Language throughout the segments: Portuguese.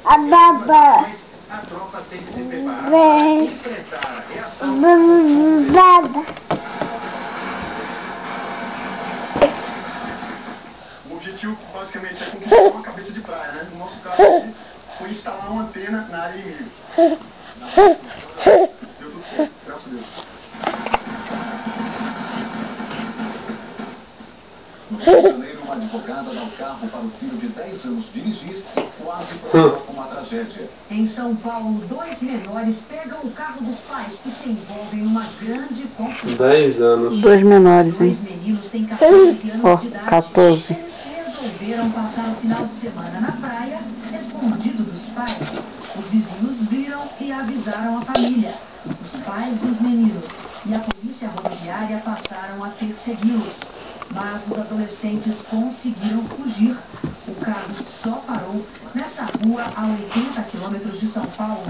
A baba. A tropa tem que se preparar para enfrentar a reação. Baba. O objetivo, basicamente, é conquistar uma cabeça de praia, né? No nosso caso aqui, foi instalar uma antena na área inimiga. Deu tudo certo, graças a Deus. No Rio de Janeiro, uma advogada dá o carro para o filho de 10 anos dirigir e quase provoca uma tragédia. Em São Paulo, 2 menores pegam o carro dos pais e se envolvem em uma grande confusão. 10 anos. 2 menores, hein? 2 meninos têm 14 anos de idade. 14. Eles resolveram passar o final de semana na praia, escondido dos pais. Os vizinhos viram e avisaram a família. Os pais dos meninos e a polícia rodoviária passaram a persegui-los. Mas os adolescentes conseguiram fugir. O carro só parou nessa rua a 80 quilômetros de São Paulo,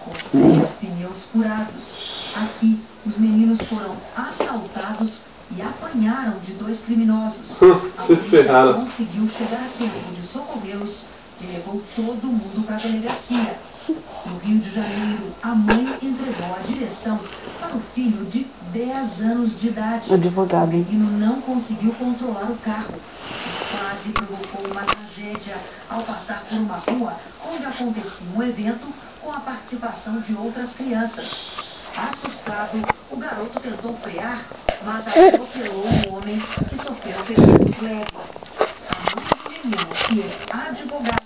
com 3 pneus furados. Aqui, os meninos foram assaltados e apanharam de 2 criminosos. A Se polícia ferraram. conseguiu chegar a tempo de socorrê-los e levou todo mundo para a delegacia. No Rio de Janeiro, a mãe entregou a direção para o filho de 10 anos de idade. Advogado, O hein? menino não conseguiu controlar o carro e quase provocou uma tragédia ao passar por uma rua onde acontecia um evento com a participação de outras crianças. Assustado, o garoto tentou frear, mas atropelou um homem que sofreu ferimentos leves. A mãe do menino, que é advogada,